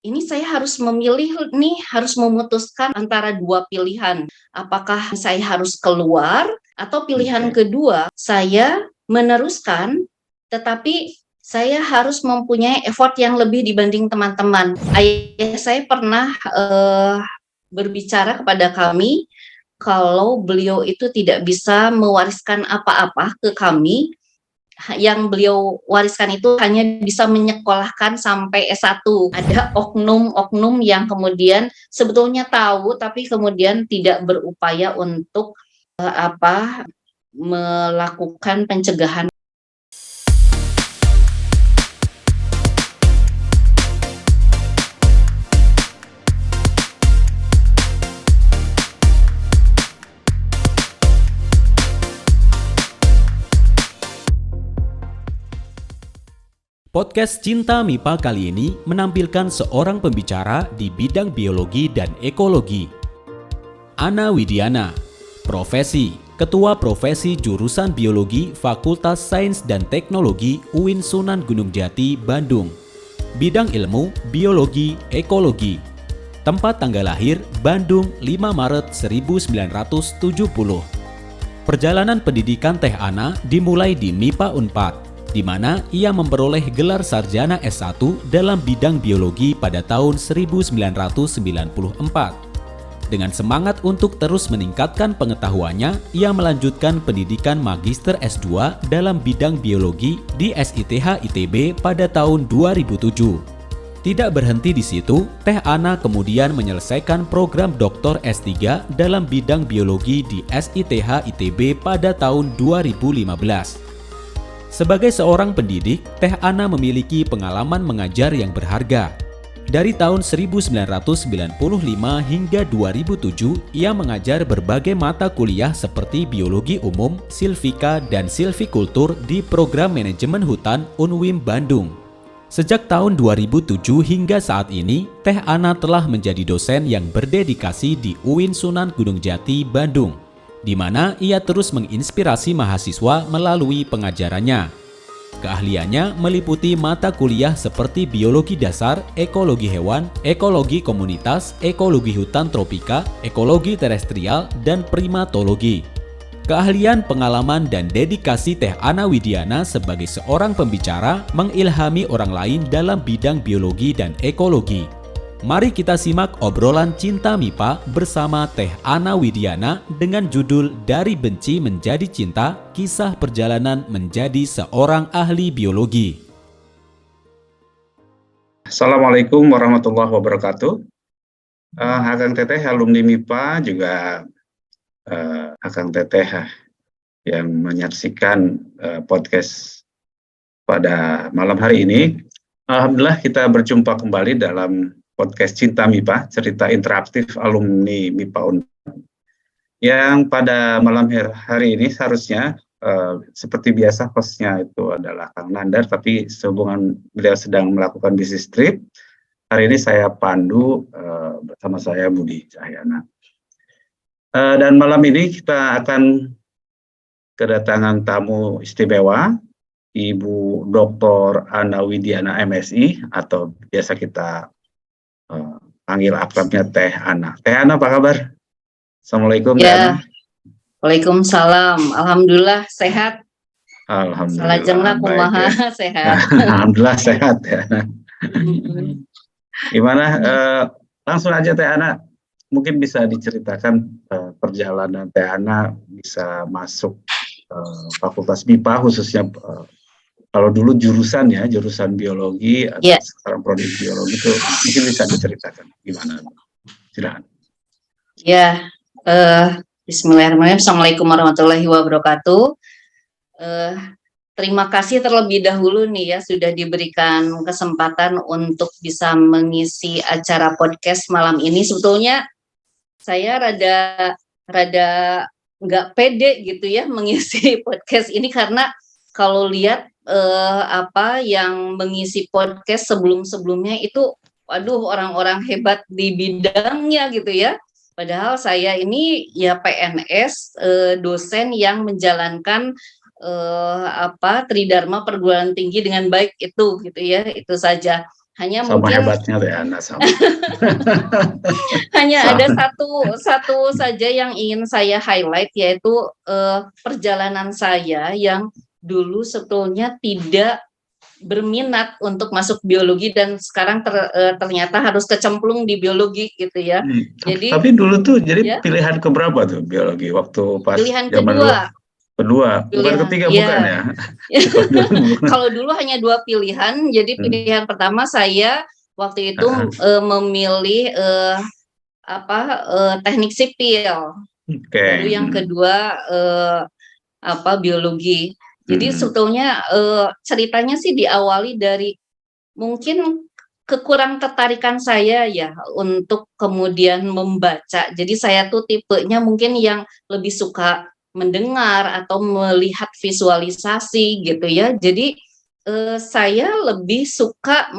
ini saya harus memilih nih, harus memutuskan antara dua pilihan. Apakah saya harus keluar atau pilihan kedua, saya meneruskan, tetapi saya harus mempunyai effort yang lebih dibanding teman-teman. Ayah saya pernah berbicara kepada kami kalau beliau itu tidak bisa mewariskan apa-apa ke kami, yang beliau wariskan itu hanya bisa menyekolahkan sampai S1. Ada oknum-oknum yang kemudian sebetulnya tahu tapi kemudian tidak berupaya untuk melakukan pencegahan. Podcast Cinta MIPA kali ini menampilkan seorang pembicara di bidang biologi dan ekologi. Ana Widiana, profesi, Ketua Profesi Jurusan Biologi Fakultas Sains dan Teknologi UIN Sunan Gunung Jati, Bandung. Bidang ilmu, biologi, ekologi. Tempat tanggal lahir, Bandung 5 Maret 1970. Perjalanan pendidikan Teh Ana dimulai di MIPA Unpad, di mana ia memperoleh gelar sarjana S1 dalam bidang biologi pada tahun 1994. Dengan semangat untuk terus meningkatkan pengetahuannya, ia melanjutkan pendidikan Magister S2 dalam bidang biologi di SITH ITB pada tahun 2007. Tidak berhenti di situ, Teh Ana kemudian menyelesaikan program Dr. S3 dalam bidang biologi di SITH ITB pada tahun 2015. Sebagai seorang pendidik, Teh Ana memiliki pengalaman mengajar yang berharga. Dari tahun 1995 hingga 2007, ia mengajar berbagai mata kuliah seperti biologi umum, silvika, dan silvikultur di program manajemen hutan Unwim Bandung. Sejak tahun 2007 hingga saat ini, Teh Ana telah menjadi dosen yang berdedikasi di UIN Sunan Gunung Jati, Bandung, di mana ia terus menginspirasi mahasiswa melalui pengajarannya. Keahliannya meliputi mata kuliah seperti biologi dasar, ekologi hewan, ekologi komunitas, ekologi hutan tropika, ekologi terestrial, dan primatologi. Keahlian, pengalaman, dan dedikasi Teh Ana Widiana sebagai seorang pembicara mengilhami orang lain dalam bidang biologi dan ekologi. Mari kita simak obrolan Cinta MIPA bersama Teh Ana Widiana dengan judul Dari Benci Menjadi Cinta, Kisah Perjalanan Menjadi Seorang Ahli Biologi. Assalamualaikum warahmatullahi wabarakatuh. Akang Teteh alumni MIPA, juga Akang Teteh yang menyaksikan podcast pada malam hari ini. Alhamdulillah kita berjumpa kembali dalam podcast Cinta MIPA, cerita interaktif alumni MIPA Unpad, yang pada malam hari ini seharusnya seperti biasa hostnya itu adalah Kang Nandar, tapi sehubungan beliau sedang melakukan bisnis trip, hari ini saya pandu bersama saya Budi Cahyana. Dan malam ini kita akan kedatangan tamu istimewa, Ibu Dr. Ana Widiana MSI, atau biasa kita panggil akrabnya Teh Ana. Teh Ana, apa kabar? Assalamualaikum, ya. Teh Ana. Waalaikumsalam. Alhamdulillah sehat. Alhamdulillah. Salajengna kumaha ya. Sehat. Alhamdulillah sehat ya. Gimana? Langsung aja Teh Ana, mungkin bisa diceritakan perjalanan Teh Ana bisa masuk Fakultas MIPA, khususnya kalau dulu jurusan biologi, atau sekarang prodi biologi, itu mungkin bisa diceritakan gimana? Silakan. Ya, Bismillahirrahmanirrahim. Assalamualaikum warahmatullahi wabarakatuh. Terima kasih terlebih dahulu nih ya, sudah diberikan kesempatan untuk bisa mengisi acara podcast malam ini. Sebetulnya saya rada nggak pede gitu ya mengisi podcast ini, karena kalau lihat yang mengisi podcast sebelumnya itu, waduh, orang-orang hebat di bidangnya gitu ya. Padahal saya ini ya PNS, dosen yang menjalankan Tridharma perguruan tinggi dengan baik itu gitu ya, itu saja. Hanya Sama mungkin hebatnya Teh Ana sama. hanya ada Sama. satu saja yang ingin saya highlight, yaitu perjalanan saya yang dulu sebetulnya tidak berminat untuk masuk biologi dan sekarang ternyata harus kecemplung di biologi gitu ya. Jadi Tapi dulu tuh jadi ya, pilihan keberapa tuh biologi waktu pas pilihan zaman dulu? kedua, Kedua, bukan pilihan ketiga bukan ya. ya? Kalau dulu bukan. Kalau dulu hanya dua pilihan, jadi Hmm. pilihan pertama saya waktu itu Ah, memilih teknik sipil. Oke. Baru yang kedua biologi. Jadi Hmm. sebetulnya ceritanya sih diawali dari mungkin kekurang tertarikan saya ya untuk kemudian membaca. Jadi saya tuh tipenya mungkin yang lebih suka mendengar atau melihat visualisasi gitu ya. Jadi saya lebih suka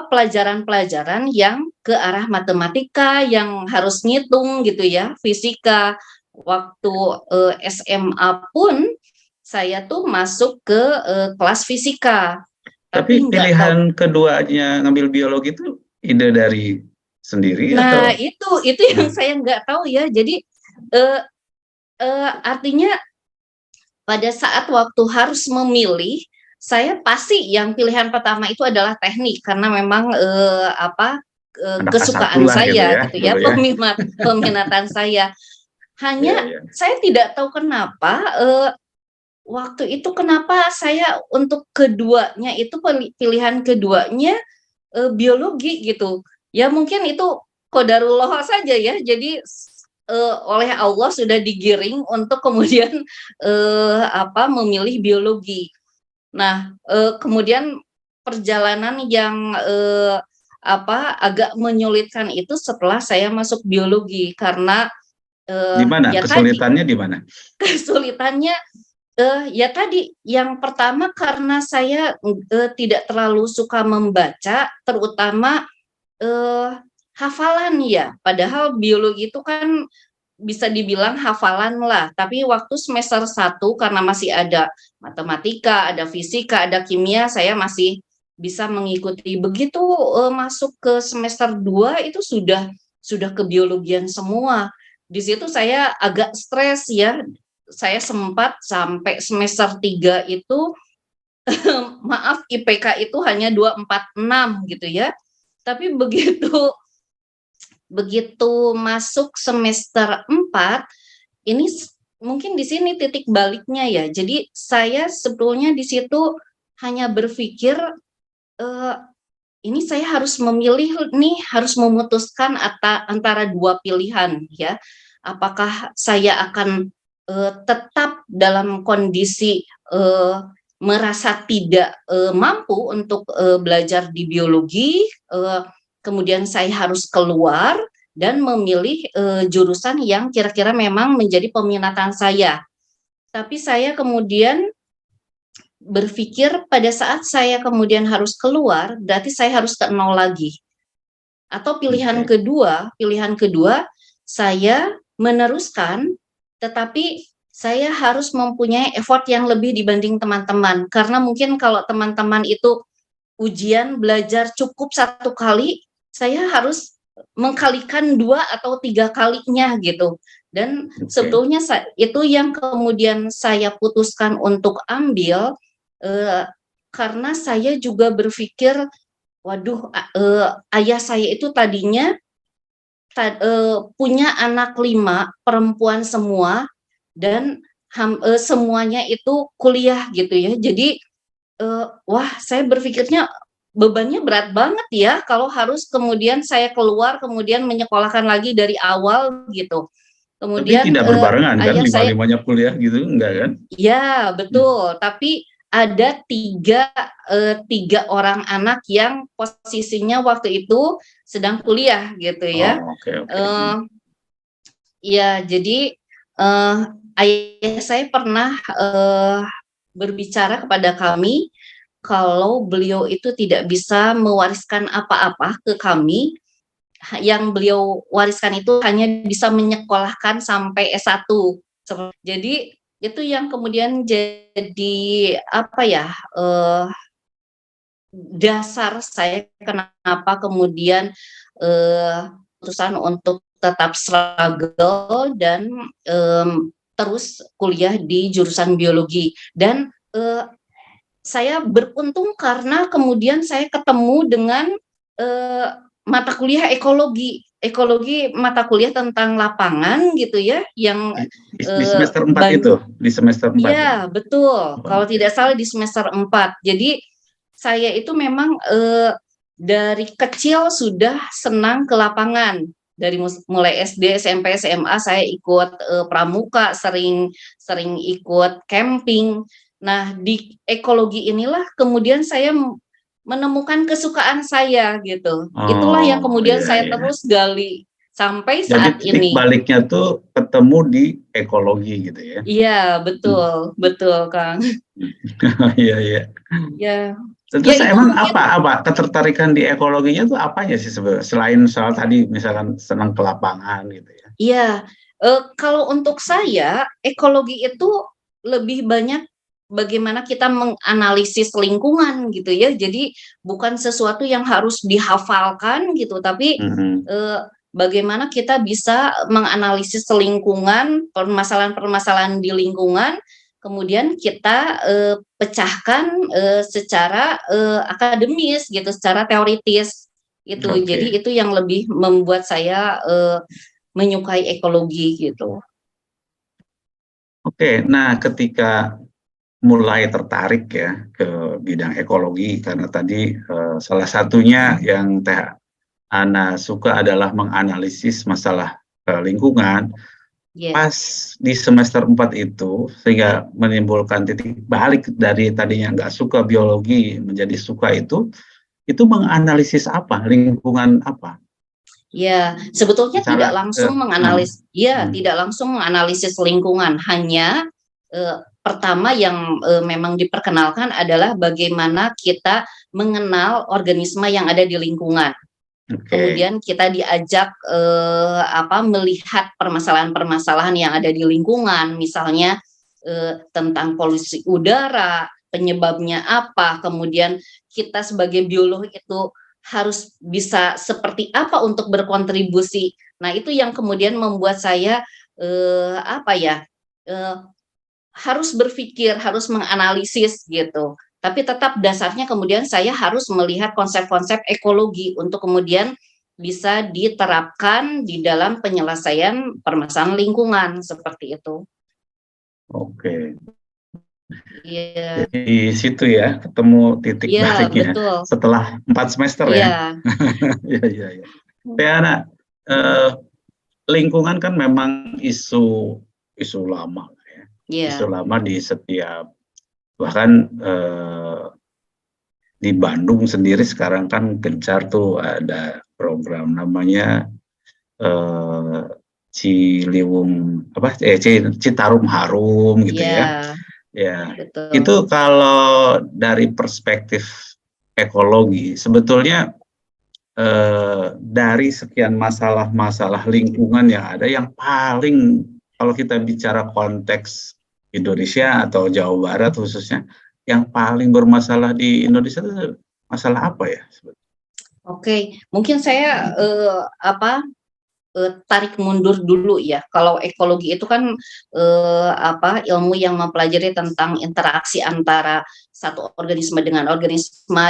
pelajaran-pelajaran yang ke arah matematika, yang harus ngitung gitu ya, fisika. Waktu SMA pun saya tuh masuk ke kelas fisika, tapi Tapi nggak tahu. pilihan keduanya ngambil biologi itu ide dari sendiri Nah, atau? itu yang saya nggak tahu ya. Jadi eh, artinya pada saat waktu harus memilih, saya pasti yang pilihan pertama itu adalah teknik karena memang Anak A1 kesukaan lah gitu saya ya gitu ya, dulu ya. peminatan saya. Iya, Hanya iya. saya tidak tahu kenapa waktu itu kenapa saya untuk keduanya itu pilihan keduanya biologi gitu. Ya mungkin itu qadarullah saja ya. Jadi oleh Allah sudah digiring untuk kemudian memilih biologi. Nah, kemudian perjalanan yang agak menyulitkan itu setelah saya masuk biologi karena Di mana? ya tadi Kesulitannya di mana? kesulitannya ya tadi, yang pertama karena saya tidak terlalu suka membaca, terutama hafalan ya. Padahal biologi itu kan bisa dibilang hafalan lah. Tapi waktu semester 1 karena masih ada matematika, ada fisika, ada kimia, saya masih bisa mengikuti. Begitu masuk ke semester 2 itu sudah kebiologian semua. Di situ saya agak stres ya. Saya sempat sampai semester 3 itu maaf IPK itu hanya 246 gitu ya. Tapi begitu begitu masuk semester 4 ini mungkin di sini titik baliknya ya. Jadi saya sebetulnya di situ hanya berpikir eh, ini saya harus memilih nih, harus memutuskan antara dua pilihan ya. Apakah saya akan tetap dalam kondisi merasa tidak mampu untuk belajar di biologi, kemudian saya harus keluar dan memilih jurusan yang kira-kira memang menjadi peminatan saya. Tapi saya kemudian berpikir pada saat saya kemudian harus keluar, berarti saya harus ke nol lagi. Atau Oke. pilihan kedua, saya meneruskan, tetapi saya harus mempunyai effort yang lebih dibanding teman-teman. Karena mungkin kalau teman-teman itu ujian belajar cukup satu kali, saya harus mengkalikan 2 atau 3 kalinya gitu. Dan Oke. sebetulnya itu yang kemudian saya putuskan untuk ambil karena saya juga berpikir, waduh, ayah saya itu tadinya punya anak 5 perempuan semua dan semuanya itu kuliah gitu ya. Jadi wah, saya berpikirnya bebannya berat banget ya kalau harus kemudian saya keluar, kemudian menyekolahkan lagi dari awal gitu. Tapi Kemudian tidak berbarengan kan, ayah saya, lima-limanya kuliah gitu, enggak kan? ya betul, tapi ada tiga orang anak yang posisinya waktu itu sedang kuliah gitu ya. Oh, oke, oke. Eh, ya, jadi ayah saya pernah berbicara kepada kami kalau beliau itu tidak bisa mewariskan apa-apa ke kami, yang beliau wariskan itu hanya bisa menyekolahkan sampai S1. Jadi itu yang kemudian jadi apa ya, dasar saya kenapa kemudian keputusan untuk tetap struggle dan terus kuliah di jurusan biologi. Dan saya beruntung karena kemudian saya ketemu dengan mata kuliah ekologi mata kuliah tentang lapangan gitu ya, yang Di semester 4 itu, di semester 4 ya. Iya, betul. Kalau tidak salah di semester 4. Jadi saya itu memang dari kecil sudah senang ke lapangan. Dari mulai SD, SMP, SMA saya ikut pramuka, sering ikut camping. Nah, di ekologi inilah kemudian saya menemukan kesukaan saya gitu. Itulah yang Oh, kemudian iya, saya iya. terus gali sampai Jadi saat titik ini. baliknya tuh ketemu di ekologi gitu ya. Iya, betul, betul, Kang. Iya, iya. Ya, ya Terus itu emang mungkin apa ketertarikan di ekologinya tuh apanya sih sebenarnya? Selain soal tadi misalkan senang ke lapangan gitu ya. ya, kalau untuk saya ekologi itu lebih banyak bagaimana kita menganalisis lingkungan gitu ya. Jadi bukan sesuatu yang harus dihafalkan gitu, tapi Mhm. bagaimana kita bisa menganalisis lingkungan, permasalahan-permasalahan di lingkungan, kemudian kita pecahkan secara akademis gitu, secara teoritis itu. Jadi Oke. itu yang lebih membuat saya menyukai ekologi gitu. Oke, nah ketika mulai tertarik ya ke bidang ekologi karena tadi salah satunya yang Teh Ana suka adalah menganalisis masalah lingkungan. Ya, Pas di semester 4 itu, sehingga menimbulkan titik balik dari tadinya nggak suka biologi menjadi suka itu menganalisis apa? Lingkungan apa? ya, sebetulnya tidak Secara langsung hmm, tidak langsung menganalisis lingkungan, hanya pertama yang memang diperkenalkan adalah bagaimana kita mengenal organisme yang ada di lingkungan. oke, Kemudian kita diajak melihat permasalahan-permasalahan yang ada di lingkungan, misalnya tentang polusi udara, penyebabnya apa, kemudian kita sebagai biolog itu harus bisa seperti apa untuk berkontribusi. Nah, itu yang kemudian membuat saya eh, apa ya eh, harus berpikir, harus menganalisis gitu. Tapi tetap dasarnya kemudian saya harus melihat konsep-konsep ekologi untuk kemudian bisa diterapkan di dalam penyelesaian permasalahan lingkungan seperti itu. oke. Iya, Jadi di situ ya ketemu titik iya baliknya betul. setelah 4 semester ya. Iya, Iya, iya, iya. Ya, Ana, eh, lingkungan kan memang isu isu lama ya. Isu iya, lama di setiap bahkan di Bandung sendiri sekarang kan gencar tuh ada program namanya eh, Ciliwung Citarum Harum gitu iya, ya. Ya, betul. itu kalau dari perspektif ekologi sebetulnya dari sekian masalah-masalah lingkungan yang ada yang paling kalau kita bicara konteks Indonesia atau Jawa Barat khususnya yang paling bermasalah di Indonesia itu masalah apa ya? Oke, mungkin saya tarik mundur dulu ya. Kalau ekologi itu kan ilmu yang mempelajari tentang interaksi antara satu organisme dengan organisme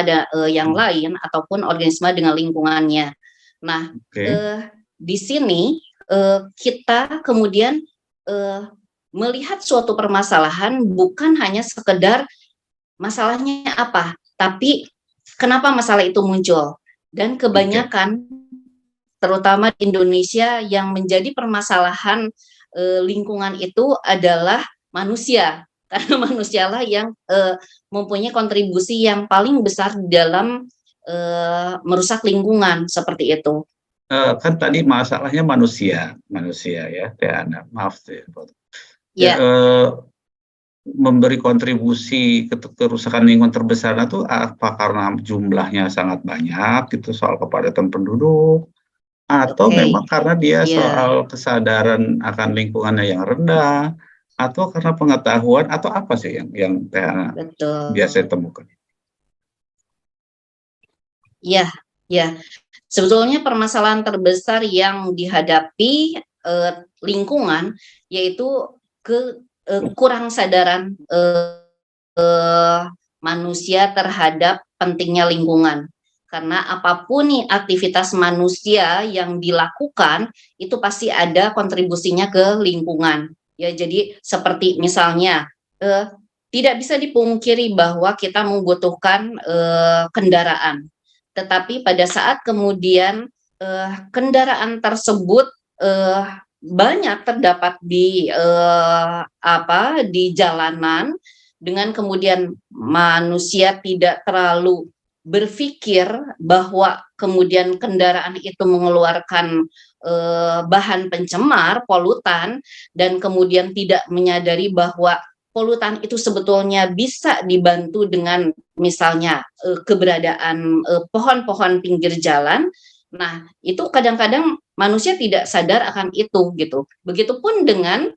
yang lain ataupun organisme dengan lingkungannya. Nah, Oke. di sini kita kemudian eh, melihat suatu permasalahan bukan hanya sekedar masalahnya apa, tapi kenapa masalah itu muncul. Dan Oke. kebanyakan terutama di Indonesia yang menjadi permasalahan lingkungan itu adalah manusia karena manusialah yang mempunyai kontribusi yang paling besar dalam merusak lingkungan seperti itu. Kan tadi masalahnya manusia ya, Teh Ana. Maaf ya, ya Ya, memberi kontribusi kerusakan lingkungan terbesar itu apa karena jumlahnya sangat banyak gitu soal kepadatan penduduk atau oke. memang karena dia Ya, soal kesadaran akan lingkungannya yang rendah atau karena pengetahuan atau apa sih yang Teh Ana biasa betul. temukan? Ya, ya. Sebetulnya permasalahan terbesar yang dihadapi lingkungan yaitu kurang sadaran manusia terhadap pentingnya lingkungan. Karena apapun nih aktivitas manusia yang dilakukan itu pasti ada kontribusinya ke lingkungan. Ya, jadi seperti misalnya tidak bisa dipungkiri bahwa kita membutuhkan kendaraan. Tetapi pada saat kemudian kendaraan tersebut banyak terdapat di di jalanan, dengan kemudian manusia tidak terlalu berpikir bahwa kemudian kendaraan itu mengeluarkan bahan pencemar, polutan, dan kemudian tidak menyadari bahwa polutan itu sebetulnya bisa dibantu dengan misalnya keberadaan pohon-pohon pinggir jalan. Nah, itu kadang-kadang manusia tidak sadar akan itu gitu. Begitupun dengan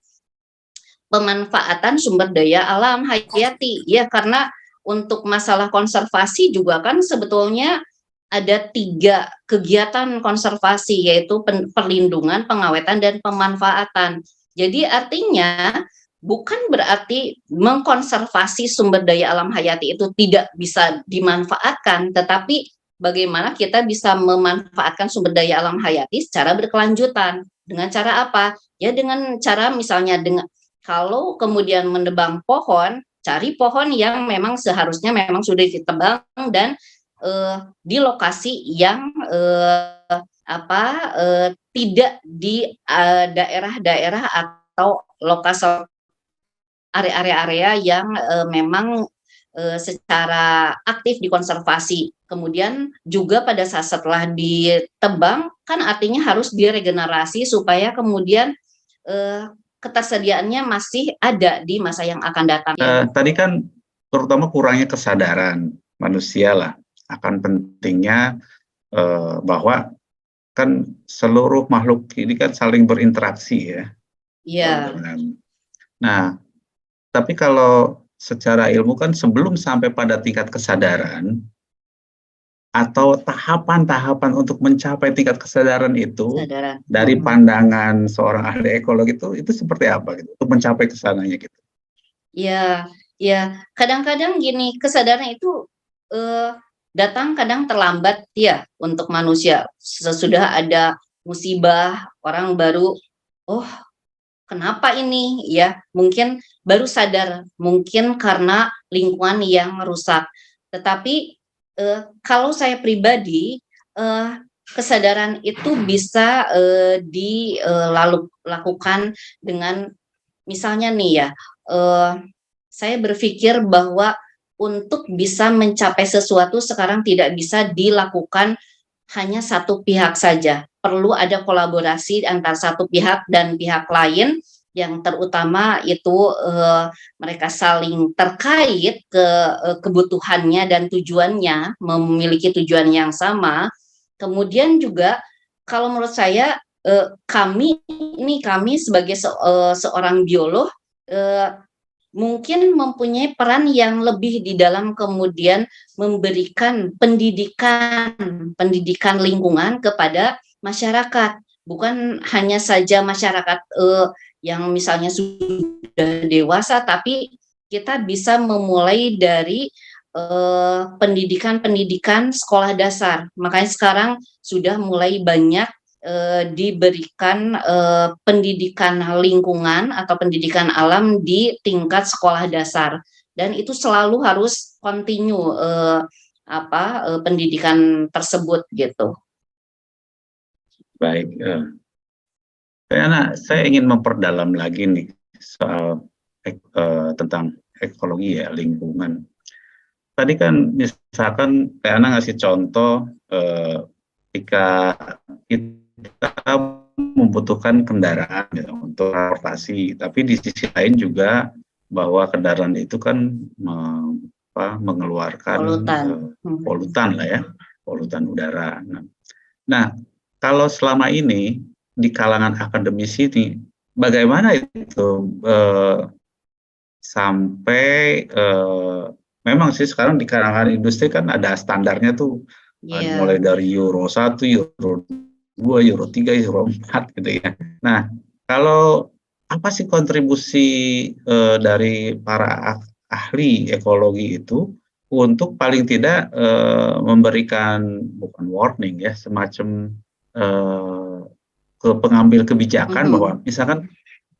pemanfaatan sumber daya alam hayati, ya, karena untuk masalah konservasi juga kan sebetulnya ada 3 kegiatan konservasi, yaitu perlindungan, pengawetan, dan pemanfaatan. Jadi artinya bukan berarti mengkonservasi sumber daya alam hayati itu tidak bisa dimanfaatkan, tetapi bagaimana kita bisa memanfaatkan sumber daya alam hayati secara berkelanjutan. Dengan cara apa? Ya dengan cara misalnya dengan kalau kemudian menebang pohon, cari pohon yang memang seharusnya memang sudah ditebang dan di lokasi yang tidak di daerah-daerah atau lokasi area-area yang memang secara aktif dikonservasi. Kemudian juga pada saat setelah ditebang kan artinya harus diregenerasi supaya kemudian ketersediaannya masih ada di masa yang akan datang. Tadi kan terutama kurangnya kesadaran manusia lah akan pentingnya bahwa kan seluruh makhluk ini kan saling berinteraksi ya. Iya. Nah, tapi kalau secara ilmu kan sebelum sampai pada tingkat kesadaran atau tahapan-tahapan untuk mencapai tingkat kesadaran itu dari pandangan seorang ahli ekologi itu seperti apa gitu untuk mencapai ke sananya gitu. Ya, ya. Kadang-kadang gini, kesadaran itu datang kadang terlambat ya untuk manusia. Sesudah ada musibah, orang baru, oh kenapa ini ya? Mungkin baru sadar, mungkin karena lingkungan yang rusak. Tetapi kalau saya pribadi, kesadaran itu bisa dilakukan dengan misalnya nih ya, saya berpikir bahwa untuk bisa mencapai sesuatu sekarang tidak bisa dilakukan hanya satu pihak saja. Perlu ada kolaborasi antara satu pihak dan pihak lain, yang terutama itu mereka saling terkait kebutuhannya dan tujuannya, memiliki tujuan yang sama. Kemudian juga kalau menurut saya kami sebagai seorang biolog mungkin mempunyai peran yang lebih di dalam kemudian memberikan pendidikan lingkungan kepada masyarakat, bukan hanya saja masyarakat yang misalnya sudah dewasa, tapi kita bisa memulai dari pendidikan sekolah dasar. Makanya sekarang sudah mulai banyak diberikan pendidikan lingkungan atau pendidikan alam di tingkat sekolah dasar, dan itu selalu harus continue pendidikan tersebut gitu. Baik, saya ingin memperdalam lagi nih soal tentang ekologi ya, lingkungan. Tadi kan misalkan Ana ngasih contoh ketika kita membutuhkan kendaraan ya, untuk transportasi, tapi di sisi lain juga bahwa kendaraan itu kan mengeluarkan polutan lah ya, polutan udara. Nah, kalau selama ini di kalangan akademisi ini, bagaimana itu sampai memang sih sekarang di kalangan industri kan ada standarnya tuh mulai dari Euro 1, Euro 2, Euro 3, Euro 4 gitu ya. Nah, kalau apa sih kontribusi dari para ahli ekologi itu untuk paling tidak memberikan bukan warning ya, semacam ke pengambil kebijakan bahwa misalkan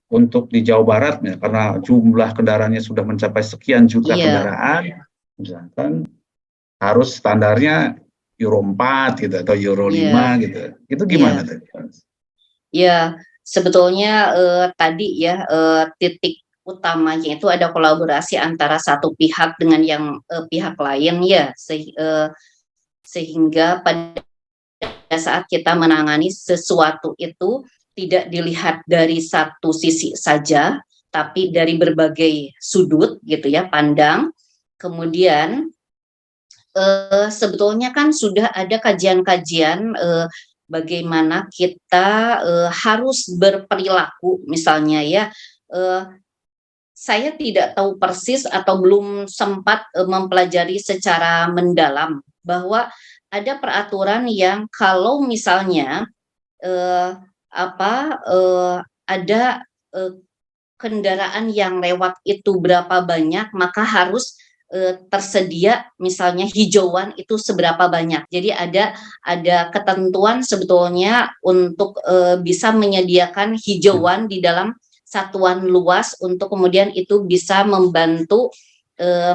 untuk di Jawa Barat ya, karena jumlah kendaraannya sudah mencapai sekian juta kendaraan, misalkan harus standarnya Euro 4 gitu atau Euro 5 gitu. Itu gimana tuh? Ya, sebetulnya tadi ya titik utamanya itu ada kolaborasi antara satu pihak dengan yang pihak lain ya, sehingga pada saat kita menangani sesuatu itu tidak dilihat dari satu sisi saja, tapi dari berbagai sudut gitu ya pandang. Kemudian sebetulnya kan sudah ada kajian-kajian bagaimana kita harus berperilaku misalnya ya. Saya tidak tahu persis atau belum sempat mempelajari secara mendalam bahwa ada peraturan yang kalau misalnya ada kendaraan yang lewat itu berapa banyak, maka harus tersedia misalnya hijauan itu seberapa banyak. Jadi ada ketentuan sebetulnya untuk bisa menyediakan hijauan di dalam satuan luas untuk kemudian itu bisa membantu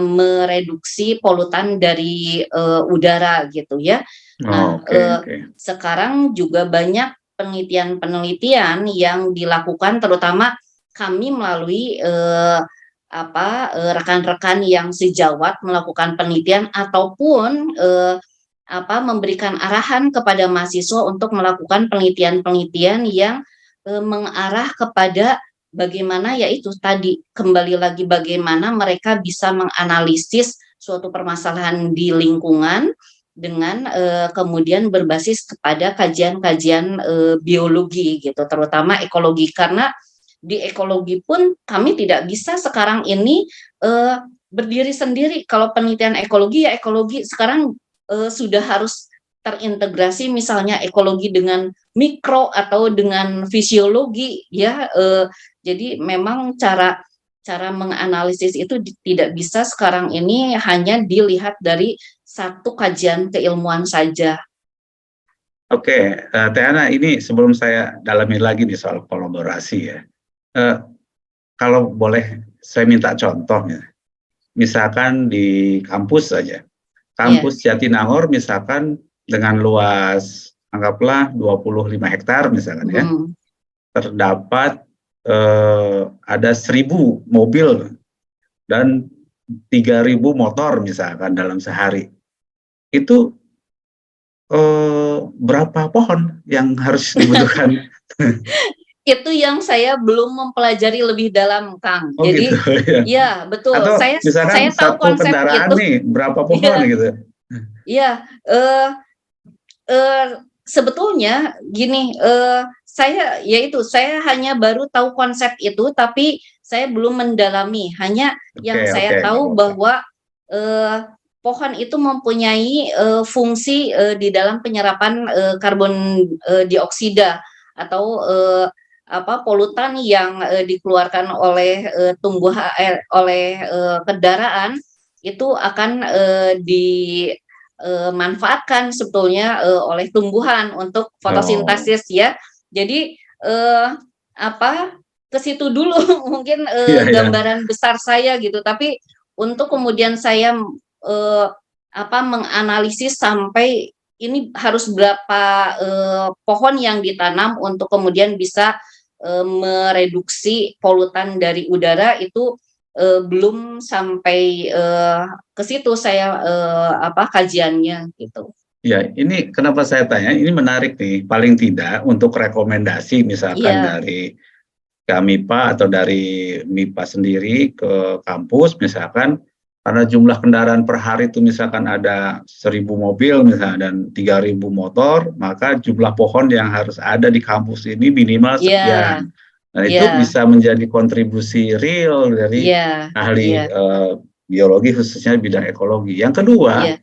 mereduksi polutan dari udara gitu ya. Nah, sekarang juga banyak penelitian-penelitian yang dilakukan, terutama kami melalui rekan-rekan yang sejawat melakukan penelitian ataupun memberikan arahan kepada mahasiswa untuk melakukan penelitian-penelitian yang mengarah kepada bagaimana yaitu tadi kembali lagi bagaimana mereka bisa menganalisis suatu permasalahan di lingkungan dengan kemudian berbasis kepada kajian-kajian biologi gitu, terutama ekologi, karena di ekologi pun kami tidak bisa sekarang ini berdiri sendiri. Kalau penelitian ekologi ya ekologi sekarang sudah harus terintegrasi misalnya ekologi dengan mikro atau dengan fisiologi ya. Jadi memang cara menganalisis itu tidak bisa sekarang ini hanya dilihat dari satu kajian keilmuan saja. Oke, Teh Ana, ini sebelum saya dalami lagi nih soal kolaborasi ya. Kalau boleh saya minta contohnya. Misalkan di kampus saja. Kampus Jatinangor misalkan dengan luas anggaplah 25 hektar misalkan ya. Terdapat ada 1.000 mobil dan 3.000 motor misalkan dalam sehari. Itu berapa pohon yang harus dibutuhkan? Itu yang saya belum mempelajari lebih dalam, Kang. Jadi, gitu, ya betul. Atau saya tahu satu konsep kendaraan itu. Nih, berapa pohon gitu? Iya, sebetulnya gini, saya hanya baru tahu konsep itu, tapi saya belum mendalami. Hanya yang saya tahu bahwa pohon itu mempunyai fungsi di dalam penyerapan karbon dioksida atau polutan yang dikeluarkan oleh kendaraan itu akan dimanfaatkan sebetulnya oleh tumbuhan untuk fotosintesis ya. Jadi ke situ dulu mungkin gambaran besar saya gitu. Tapi untuk kemudian saya menganalisis sampai ini harus berapa pohon yang ditanam untuk kemudian bisa mereduksi polutan dari udara itu belum sampai ke situ saya kajiannya gitu. Ya, ini kenapa saya tanya, ini menarik nih, paling tidak untuk rekomendasi misalkan dari KMIPA atau dari MIPA sendiri ke kampus misalkan, karena jumlah kendaraan per hari itu misalkan ada 1.000 mobil misalnya dan 3.000 motor, maka jumlah pohon yang harus ada di kampus ini minimal sekian. Nah, itu bisa menjadi kontribusi real dari ahli biologi khususnya bidang ekologi. Yang kedua,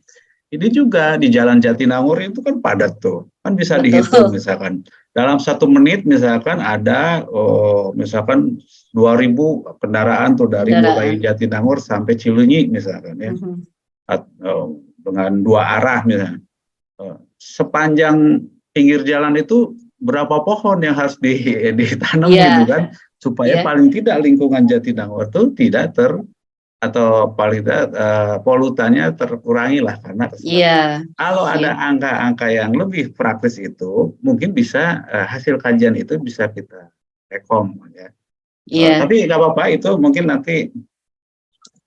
Ini juga di Jalan Jatinangor itu kan padat tuh, kan bisa dihitung Betul. misalkan dalam 1 menit misalkan ada misalkan 2.000 kendaraan tuh dari mulai Kendaraan. Jatinangor sampai Cileunyi misalkan ya, Mhm. dengan 2 arah misalnya. Sepanjang pinggir jalan itu berapa pohon yang harus ditanam Iya, gitu kan, supaya iya, paling tidak lingkungan Jatinangor itu tidak atau paling tidak polutannya terkurangi lah karena kesehatan. iya, Kalau iya, ada angka-angka yang lebih praktis itu, mungkin bisa hasil kajian itu bisa kita rekom ya. iya. Tapi nggak apa-apa, itu mungkin nanti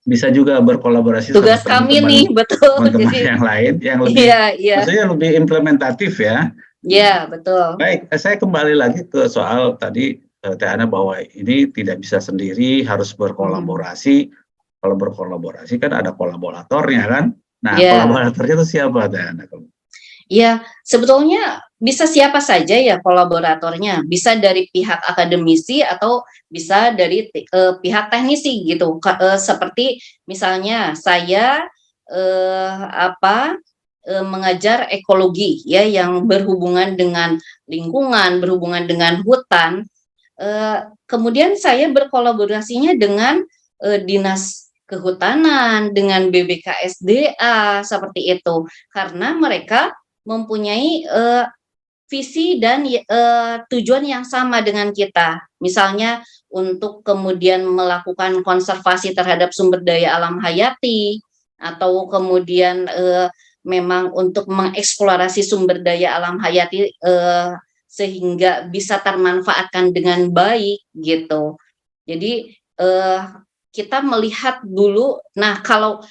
bisa juga berkolaborasi sama Tugas kami nih, betul. teman-teman Jadi, yang lain yang iya, lebih, iya, maksudnya lebih implementatif ya. iya, betul. Baik, saya kembali lagi ke soal tadi Teh Ana, bahwa ini tidak bisa sendiri, harus Mhm. berkolaborasi. Kalau berkolaborasi kan ada kolaboratornya kan. Nah, Iya, kolaboratornya itu siapa Teh Ana? iya. Sebetulnya bisa siapa saja ya kolaboratornya. Bisa dari pihak akademisi atau bisa dari pihak teknisi gitu. Seperti misalnya saya mengajar ekologi ya yang berhubungan dengan lingkungan, berhubungan dengan hutan. Kemudian saya berkolaborasinya dengan dinas kehutanan, dengan BBKSDA seperti itu, karena mereka mempunyai visi dan tujuan yang sama dengan kita. Misalnya untuk kemudian melakukan konservasi terhadap sumber daya alam hayati, atau kemudian memang untuk mengeksplorasi sumber daya alam hayati sehingga bisa termanfaatkan dengan baik gitu. Jadi kita melihat dulu. Nah, kalau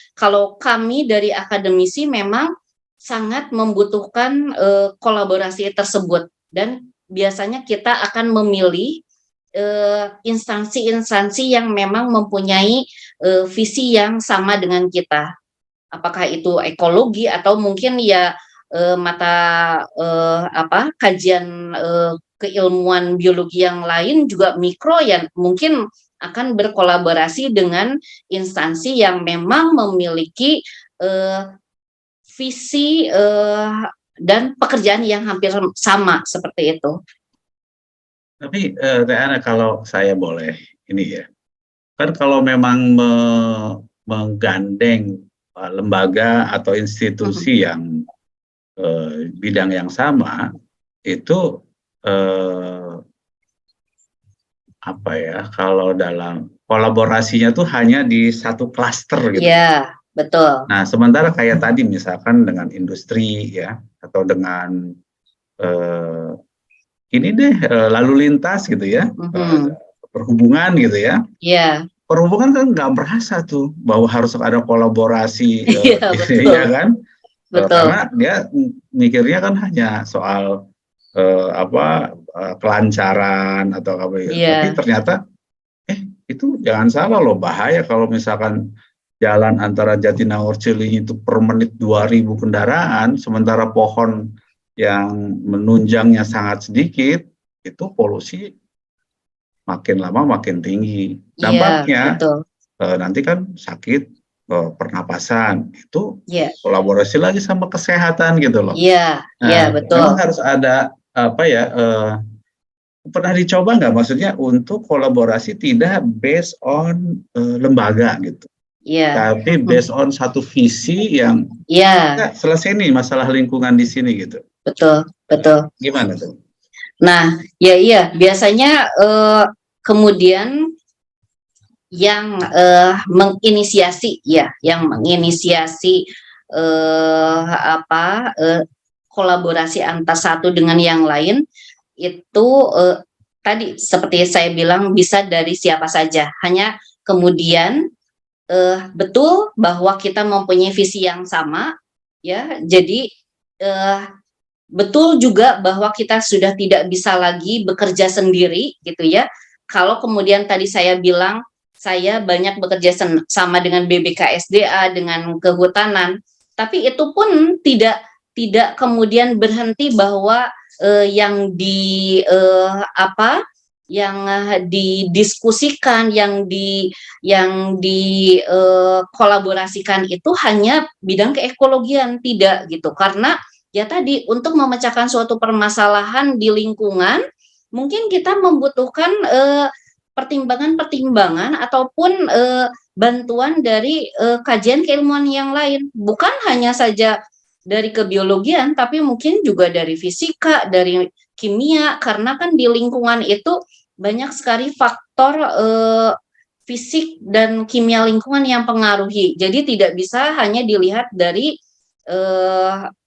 kami dari akademisi memang sangat membutuhkan kolaborasi tersebut, dan biasanya kita akan memilih instansi-instansi yang memang mempunyai visi yang sama dengan kita. Apakah itu ekologi atau mungkin ya mata kajian keilmuan biologi yang lain juga mikro, ya mungkin akan berkolaborasi dengan instansi yang memang memiliki visi dan pekerjaan yang hampir sama seperti itu. Tapi Teh Ana, kalau saya boleh ini ya, kan kalau memang menggandeng lembaga atau Mhm. institusi yang bidang yang sama, itu apa ya, kalau dalam kolaborasinya tuh hanya di satu klaster gitu. Iya, betul. Nah, sementara kayak tadi misalkan dengan industri ya, atau dengan eh, ini deh lalu lintas gitu ya, Mhm. perhubungan gitu ya. Iya, Perhubungan kan nggak berasa tuh bahwa harus ada kolaborasi iya, betul, ya kan. betul. Karena dia mikirnya kan hanya soal kelancaran atau apa ya. Tapi Iya, ternyata itu jangan salah loh, bahaya kalau misalkan jalan antara Jatinangor Cileunyi itu per menit 2.000 kendaraan, sementara pohon yang menunjangnya sangat sedikit, itu polusi makin lama makin tinggi. iya, Dampaknya betul. nanti kan sakit pernapasan, itu Iya, kolaborasi lagi sama kesehatan gitu loh. iya, iya, Nah, betul. memang harus ada apa ya, pernah dicoba nggak maksudnya untuk kolaborasi tidak based on lembaga gitu, Iya, tapi mhm. based on satu visi yang Iya, kita selesai nih masalah lingkungan di sini gitu. betul, betul. Gimana tuh? Nah, ya iya, biasanya kemudian yang menginisiasi ya, yang menginisiasi kolaborasi antar satu dengan yang lain itu tadi seperti saya bilang bisa dari siapa saja. Hanya kemudian betul bahwa kita mempunyai visi yang sama ya. Jadi eh, betul juga bahwa kita sudah tidak bisa lagi bekerja sendiri gitu ya. Kalau kemudian tadi saya bilang saya banyak bekerja sama dengan BBKSDA, dengan kehutanan, tapi itu pun tidak kemudian berhenti bahwa yang di didiskusikan, yang kolaborasikan itu hanya bidang keekologian, tidak gitu. Karena ya tadi untuk memecahkan suatu permasalahan di lingkungan, mungkin kita membutuhkan pertimbangan-pertimbangan ataupun bantuan dari kajian keilmuan yang lain, bukan hanya saja dari kebiologian, tapi mungkin juga dari fisika, dari kimia, karena kan di lingkungan itu banyak sekali faktor fisik dan kimia lingkungan yang pengaruhi. Jadi tidak bisa hanya dilihat dari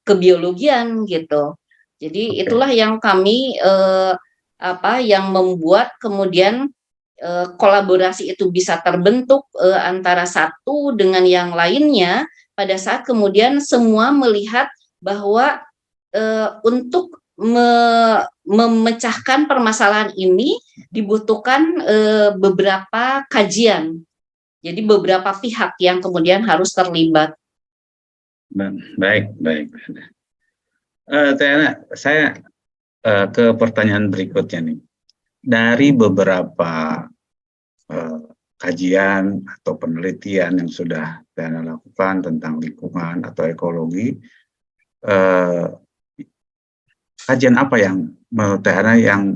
kebiologian gitu. Jadi itulah yang kami yang membuat kemudian kolaborasi itu bisa terbentuk antara satu dengan yang lainnya pada saat kemudian semua melihat bahwa untuk memecahkan permasalahan ini dibutuhkan beberapa kajian. Jadi beberapa pihak yang kemudian harus terlibat. Baik. Tiana, saya ke pertanyaan berikutnya nih. Dari beberapa kajian atau penelitian yang sudah Tiana lakukan tentang lingkungan atau ekologi, kajian apa yang menurut Tiana yang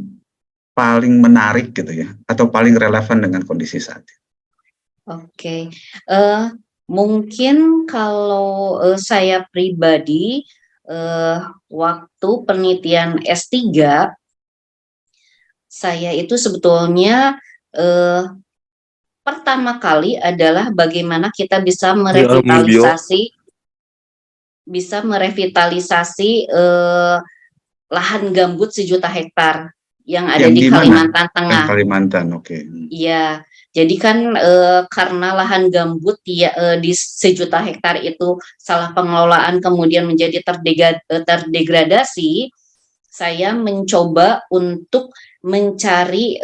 paling menarik gitu ya, atau paling relevan dengan kondisi saat ini? Oke, mungkin kalau saya pribadi waktu penelitian S3 saya itu sebetulnya pertama kali adalah bagaimana kita bisa merevitalisasi lahan gambut 1 juta hektar yang ada di Kalimantan Tengah. Kalimantan, oke. Iya, jadi kan karena lahan gambut di 1 juta hektar itu salah pengelolaan kemudian menjadi terdegradasi, saya mencoba untuk mencari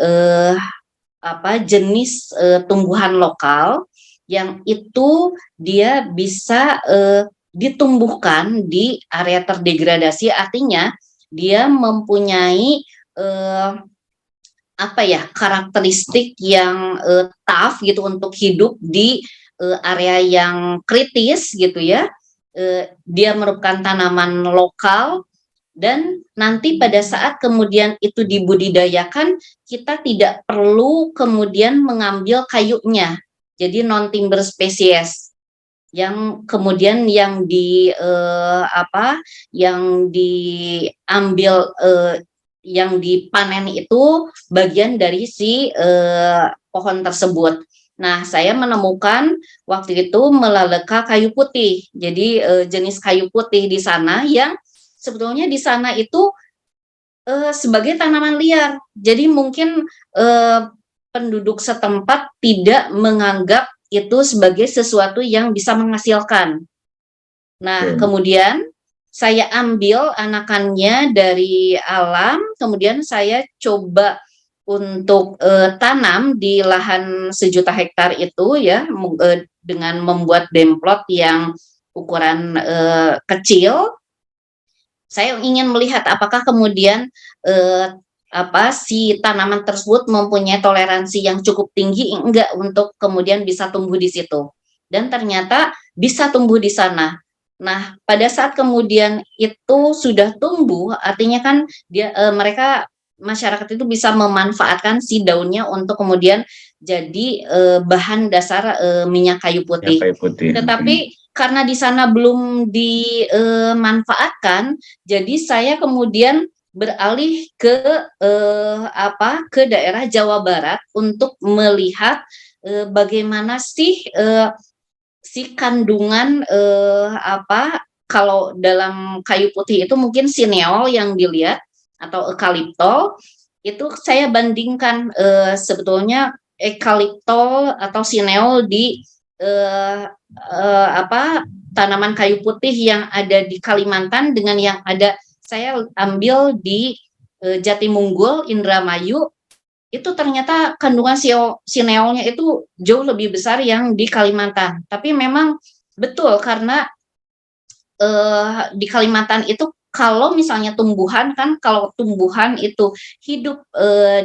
jenis tumbuhan lokal yang itu dia bisa ditumbuhkan di area terdegradasi, artinya dia mempunyai karakteristik yang tough gitu untuk hidup di area yang kritis gitu ya. Dia merupakan tanaman lokal dan nanti pada saat kemudian itu dibudidayakan kita tidak perlu kemudian mengambil kayunya. Jadi non timber spesies yang kemudian yang diambil yang dipanen itu bagian dari si pohon tersebut. Nah, saya menemukan waktu itu melaleka kayu putih. Jadi jenis kayu putih di sana yang sebetulnya di sana itu sebagai tanaman liar. Jadi mungkin penduduk setempat tidak menganggap itu sebagai sesuatu yang bisa menghasilkan. Nah, kemudian saya ambil anakannya dari alam, kemudian saya coba untuk tanam di lahan 1 juta hektar itu ya, dengan membuat demplot yang ukuran kecil. Saya ingin melihat apakah kemudian si tanaman tersebut mempunyai toleransi yang cukup tinggi enggak untuk kemudian bisa tumbuh di situ. Dan ternyata bisa tumbuh di sana. Nah, pada saat kemudian itu sudah tumbuh, artinya kan masyarakat itu bisa memanfaatkan si daunnya untuk kemudian jadi bahan dasar minyak kayu putih. Tetapi karena di sana belum dimanfaatkan, jadi saya kemudian beralih ke daerah Jawa Barat untuk melihat bagaimana sih si kandungan kalau dalam kayu putih itu mungkin sineol yang dilihat atau eukaliptol, itu saya bandingkan sebetulnya eukaliptol atau sineol di tanaman kayu putih yang ada di Kalimantan dengan yang ada saya ambil di Jatimungkul, Indramayu, itu ternyata kandungan sineolnya itu jauh lebih besar yang di Kalimantan. Tapi memang betul karena di Kalimantan itu kalau misalnya tumbuhan kan, kalau tumbuhan itu hidup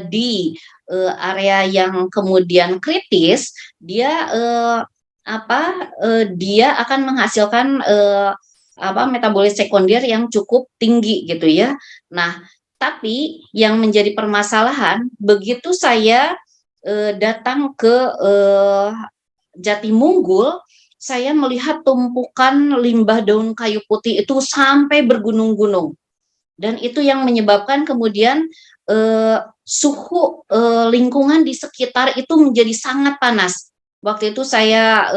di area yang kemudian kritis, dia dia akan menghasilkan metabolit sekunder yang cukup tinggi gitu ya. Nah, tapi yang menjadi permasalahan begitu saya datang ke Jatimungkul, saya melihat tumpukan limbah daun kayu putih itu sampai bergunung-gunung, dan itu yang menyebabkan kemudian suhu lingkungan di sekitar itu menjadi sangat panas. Waktu itu saya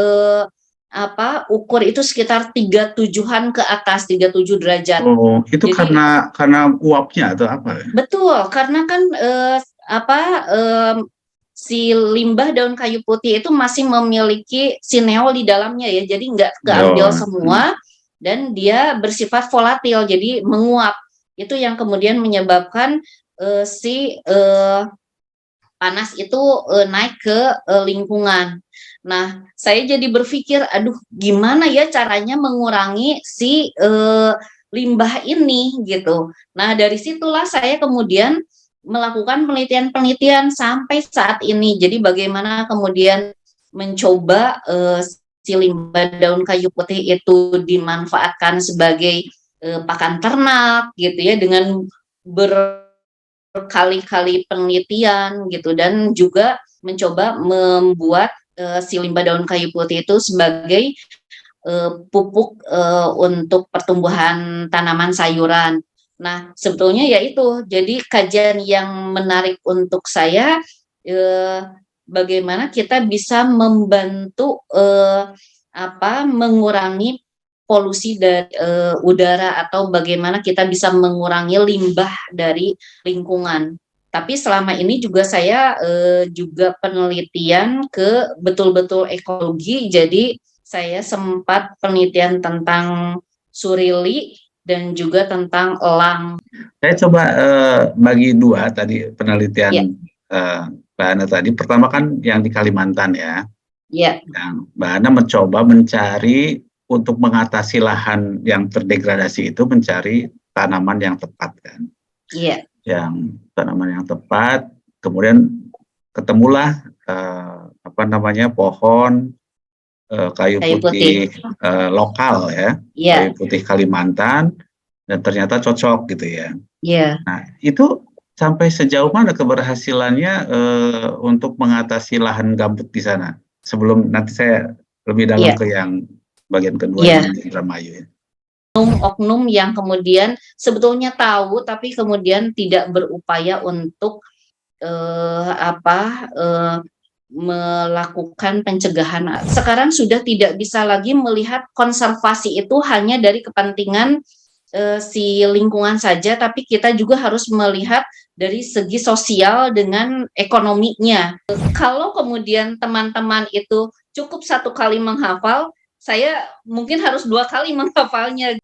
ukur itu sekitar 37-an ke atas, 37 derajat. Oh, itu Jadi karena uapnya atau apa? betul, karena kan si limbah daun kayu putih itu masih memiliki sineol di dalamnya ya, jadi nggak keambil semua, dan dia bersifat volatil, jadi menguap. Itu yang kemudian menyebabkan si panas itu naik ke lingkungan. Nah, saya jadi berpikir, aduh, gimana ya caranya mengurangi si limbah ini gitu. Nah, dari situlah saya kemudian melakukan penelitian-penelitian sampai saat ini. Jadi bagaimana kemudian mencoba si limbah daun kayu putih itu dimanfaatkan sebagai pakan ternak gitu ya, dengan berkali-kali penelitian gitu, dan juga mencoba membuat si limbah daun kayu putih itu sebagai pupuk untuk pertumbuhan tanaman sayuran. Nah, sebetulnya ya itu, jadi kajian yang menarik untuk saya, bagaimana kita bisa membantu mengurangi polusi dari udara, atau bagaimana kita bisa mengurangi limbah dari lingkungan. Tapi selama ini juga saya juga penelitian ke betul-betul ekologi, jadi saya sempat penelitian tentang surili dan juga tentang elang. Saya coba bagi dua tadi penelitian Mbak Ana tadi. Pertama kan yang di Kalimantan ya. Ya. Yang Mbak Ana mencoba mencari untuk mengatasi lahan yang terdegradasi itu, mencari tanaman yang tepat kan. Iya. Yang tanaman yang tepat, kemudian ketemulah pohon kayu putih lokal ya, kayu putih Kalimantan, dan ternyata cocok gitu ya. Iya. Nah, itu sampai sejauh mana keberhasilannya untuk mengatasi lahan gambut di sana? Sebelum nanti saya lebih dalam ke yang bagian kedua yang di Indramayu ya. Oknum yang kemudian sebetulnya tahu tapi kemudian tidak berupaya untuk melakukan pencegahan. Sekarang sudah tidak bisa lagi melihat konservasi itu hanya dari kepentingan si lingkungan saja, tapi kita juga harus melihat dari segi sosial dengan ekonominya. Kalau kemudian teman-teman itu cukup satu kali menghafal, saya mungkin harus 2 kali menghafalnya.